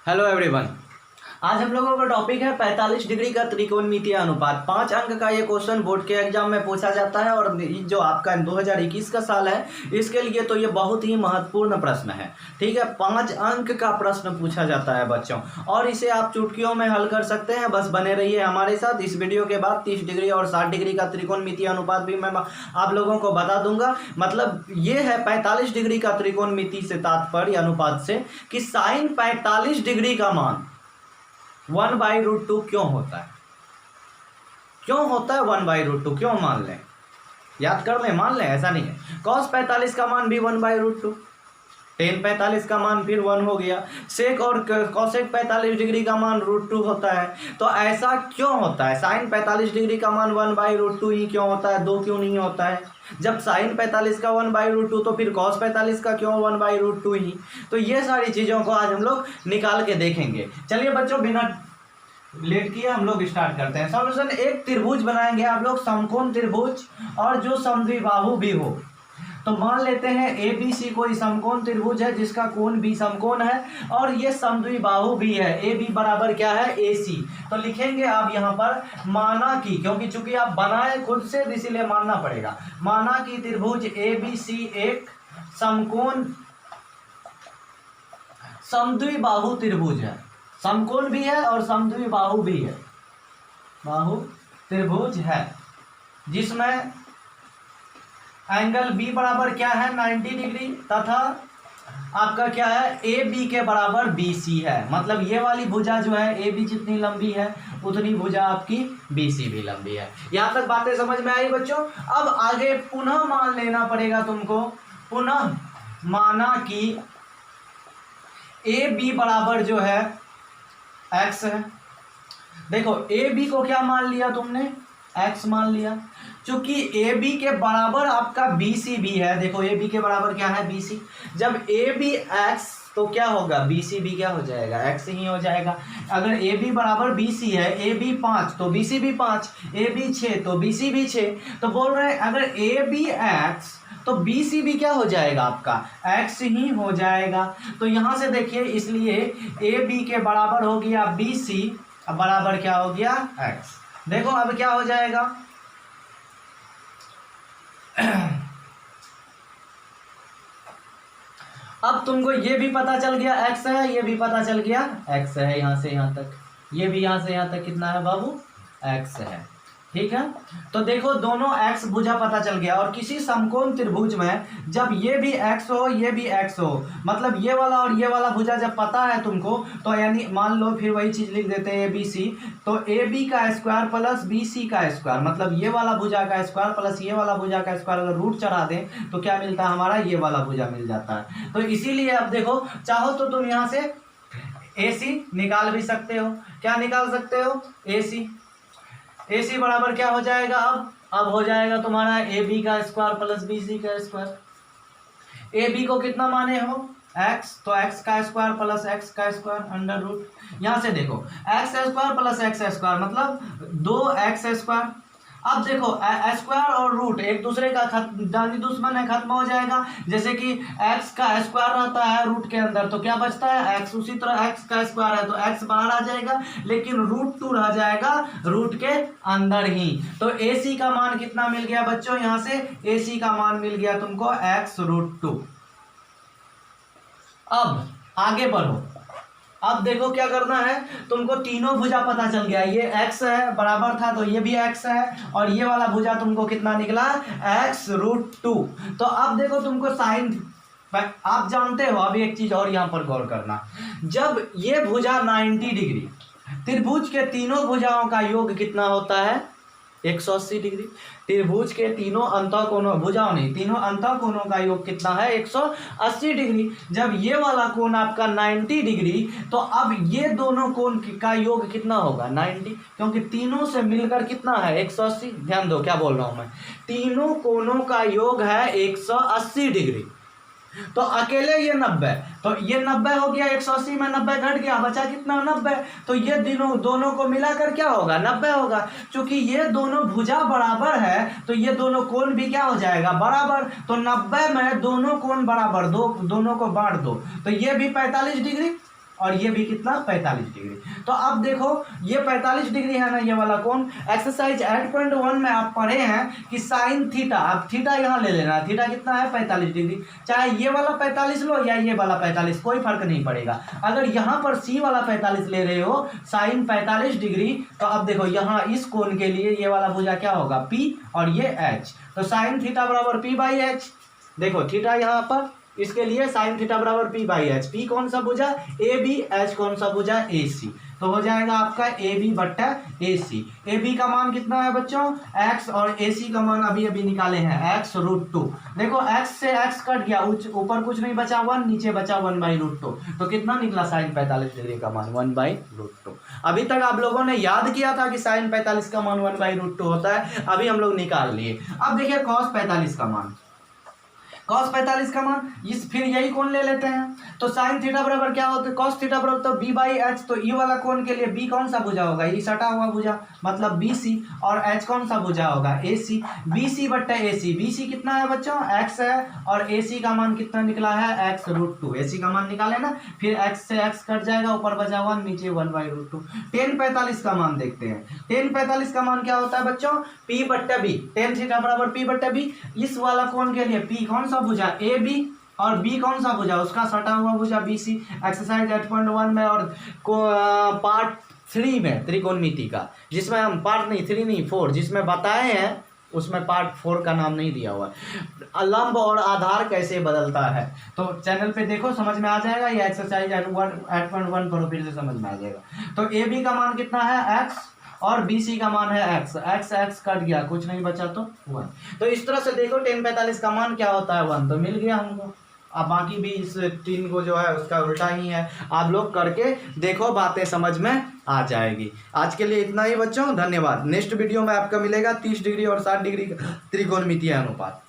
Hello everyone. आज हम लोगों का टॉपिक है 45 डिग्री का त्रिकोणमितीय अनुपात। 5 अंक का ये क्वेश्चन बोर्ड के एग्जाम में पूछा जाता है और जो आपका 2021 का साल है इसके लिए तो ये बहुत ही महत्वपूर्ण प्रश्न है। ठीक है, 5 अंक का प्रश्न पूछा जाता है बच्चों, और इसे आप चुटकियों में हल कर सकते हैं। बस बने रहिए हमारे साथ। इस वीडियो के बाद 30 डिग्री और 60 डिग्री का त्रिकोणमितीय अनुपात भी मैं आप लोगों को बता दूंगा। मतलब ये है 45 डिग्री का त्रिकोणमिति से तात्पर्य अनुपात से कि साइन 45 डिग्री का मान 1/√2 क्यों होता है। क्यों होता है 1/√2? क्यों मान लें, याद कर लें, मान लें, ऐसा नहीं है। cos 45 का मान भी 1/√2, tan 45 का मान फिर 1 हो गया, सेक और cosec 45 डिग्री का मान √2 होता है। तो ऐसा क्यों होता है? साइन 45 डिग्री का मान 1/√2 ही क्यों होता है, 2 क्यों नहीं होता है? जब साइन 45 का 1/√2 तो फिर cos 45 का क्यों 1/√2 ही? तो ये सारी चीज़ों को आज हम लोग निकाल के देखेंगे। चलिए बच्चों, बिना लेट किए हम लोग स्टार्ट करते हैं। सॉल्यूशन, एक त्रिभुज बनाएंगे आप लोग, समकोण त्रिभुज, और जो समद्विबाहु भी हो। तो मान लेते हैं ABC कोई समकोण त्रिभुज है जिसका कोण भी समकोण है, और ये समद्विबाहु भी है। AB बराबर क्या है? AC। तो लिखेंगे आप यहाँ पर माना कि, क्योंकि चूंकि आप बनाए खुद से इसीलिए मानना पड़ेगा। माना कि त्रिभुज ABC एक समकोण समद्विबाहु त्रिभुज है। समकोण भी है और समद्विबाहु भी है, बाहु त्रिभुज है, जिसमें एंगल B बराबर क्या है? 90 डिग्री, तथा आपका क्या है? AB के बराबर BC है। मतलब ये वाली भुजा जो है AB जितनी लंबी है उतनी भुजा आपकी BC भी लंबी है। यहाँ तक बातें समझ में आई बच्चों? अब आगे पुनः मान लेना पड़ेगा तुमको। पुनः माना कि AB बराबर जो है x है। देखो AB को क्या मान लिया तुमने? x मान लिया। चूंकि AB के बराबर आपका BC भी है। देखो AB के बराबर क्या है? BC। जब AB x तो क्या होगा? BC भी क्या हो जाएगा? x ही हो जाएगा। अगर AB बराबर BC है, AB 5 तो BC भी 5, AB 6 तो BC भी 6। तो बोल रहे हैं अगर AB x तो BC भी क्या हो जाएगा? आपका x ही हो जाएगा। तो यहां से देखिए, इसलिए AB के बराबर हो गया BC, बराबर क्या हो गया? x। देखो अब क्या हो जाएगा? अब तुमको ये भी पता चल गया x है, ये भी पता चल गया x है। यहां से यहां तक, ये भी यहां से यहां तक कितना है बाबू? x है। ठीक है, तो देखो दोनों x भुजा पता चल गया। और किसी समकोण त्रिभुज में जब ये भी x हो ये भी x हो, मतलब ये वाला और ये वाला भुजा जब पता है तुमको, तो यानी मान लो फिर वही चीज लिख देते हैं ABC, तो AB का स्क्वायर प्लस BC का स्क्वायर, मतलब ये वाला भुजा का स्क्वायर प्लस ये वाला भुजा का स्क्वायर अगर रूट चढ़ा दें तो क्या मिलता है? हमारा ये वाला भुजा मिल जाता है। तो इसीलिए अब देखो, चाहो तो तुम यहाँ से AC निकाल भी सकते हो। क्या निकाल सकते हो? AC बराबर क्या हो जाएगा? अब हो जाएगा तुम्हारा AB का स्क्वायर प्लस BC का स्क्वायर। AB को कितना माने हो? x, तो x का स्क्वायर प्लस x का स्क्वायर अंडर रूट। यहां से देखो x square plus x square मतलब 2x स्क्वायर। अब देखो स्क्वायर और रूट एक दूसरे का दानी दुश्मन है, खत्म हो जाएगा। जैसे कि x का स्क्वायर रहता है रूट के अंदर तो क्या बचता है? x। उसी तरह x का स्क्वायर है तो x बाहर आ जाएगा, लेकिन √2 रह जाएगा रूट के अंदर ही। तो AC का मान कितना मिल गया बच्चों? यहां से AC का मान मिल गया तुमको x√2। अब आगे बढ़ो। अब देखो क्या करना है तुमको, तीनों भुजा पता चल गया। ये x है बराबर था तो ये भी x है, और ये वाला भुजा तुमको कितना निकला? x√2। तो अब देखो तुमको साइन, आप जानते हो। अब एक चीज और यहाँ पर गौर करना, जब ये भुजा 90 डिग्री, त्रिभुज के तीनों भुजाओं का योग कितना होता है? 180 डिग्री। त्रिभुज के तीनों अंतःकोणों, भुजाओं नहीं, तीनों अंतःकोणों का योग कितना है? 180 डिग्री। जब ये वाला कोण आपका 90 डिग्री, तो अब ये दोनों कोण का योग कितना होगा? 90, क्योंकि तीनों से मिलकर कितना है? 180। ध्यान दो क्या बोल रहा हूं मैं, तीनों कोणों का योग है 180 डिग्री। तो अकेले ये 90, तो ये 90 हो गया, 180 में 90 घट गया, बचा कितना? 90। तो ये दोनों को मिलाकर क्या होगा? 90 होगा। क्योंकि ये दोनों भुजा बराबर है तो ये दोनों कोण भी क्या हो जाएगा? बराबर। तो 90 में दोनों कोण बराबर, दोनों को बांट दो, तो ये भी 45 डिग्री और ये भी कितना 45 डिग्री। तो अब देखो ये 45 डिग्री है ना ये वाला कोण। एक्सरसाइज 8.1 में आप पढ़े हैं कि साइन थीटा, आप थीटा यहाँ ले लेना, थीटा कितना है 45 डिग्री। चाहे ये वाला 45 लो या ये वाला 45, कोई फर्क नहीं पड़ेगा। अगर यहाँ पर सी वाला 45 ले रहे हो साइन 45 डिग्री, तो अब देखो यहाँ इस कोण के लिए ये वाला भुजा क्या होगा P और ये H। तो साइन थीटा बराबर P/H। देखो थीटा यहाँ पर, इसके लिए साइन थीटा बराबर P/H। P कौन सा भुजा AB, H कौन सा भुजा AC। तो हो जाएगा आपका AB बट्टा AC। AB का मान कितना है बच्चों x, और AC का मान अभी अभी निकाले हैं x√2। देखो x से x कट गया, ऊपर कुछ नहीं बचा 1, नीचे बचा 1/√2। तो कितना निकला साइन 45 डिग्री का मान 1/√2। अभी तक आप लोगों ने याद किया था कि साइन 45 का मान 1/√2 होता है, अभी हम लोग निकाल लिए। अब देखिए कॉस 45 का मान, कॉस 45 का मान इस फिर यही कोण ले लेते हैं। तो साइन थीटा बराबर क्या होता है कॉस थीटा बराबर तो B/H। तो ई वाला कोण के लिए B कौन सा भुजा होगा, ये सटा हुआ भुजा मतलब BC, और H कौन सा भुजा होगा AC। BC बट्टा AC, BC कितना है बच्चों x है, और AC का मान कितना निकला है x√2। AC का मान निकाले ना, फिर x से x कट जाएगा, ऊपर बचा 1, नीचे 1/√2। tan 45 का मान देखते हैं। tan 45 का मान क्या होता है बच्चों P/B। tan थीटा बराबर P/B। इस वाला कोण के लिए P कौन सा भुजा AB, और B कौन सा भुजा उसका सटा हुआ भुजा BC। एक्सरसाइज 8.1 में और पार्ट 3 में त्रिकोणमिति का, जिसमें हम पार्ट नहीं 3 नहीं 4 जिसमें बताए हैं, उसमें पार्ट 4 का नाम नहीं दिया हुआ है। लंब और आधार कैसे बदलता है, तो चैनल पे देखो समझ में आ जाएगा। ये एक्सरसाइज 8.1 करो फिर से समझ में आ जाएगा। तो AB का मान कितना है x, और BC का मान है x, x कट गया, कुछ नहीं बचा तो 1। तो इस तरह से देखो tan 45 का मान क्या होता है 1, तो मिल गया हमको। अब बाकी भी इस 3 को जो है उसका उल्टा ही है, आप लोग करके देखो, बातें समझ में आ जाएगी। आज के लिए इतना ही बच्चों, धन्यवाद। नेक्स्ट वीडियो में आपका मिलेगा 30 डिग्री और 60 डिग्री त्रिकोणमितीय अनुपात।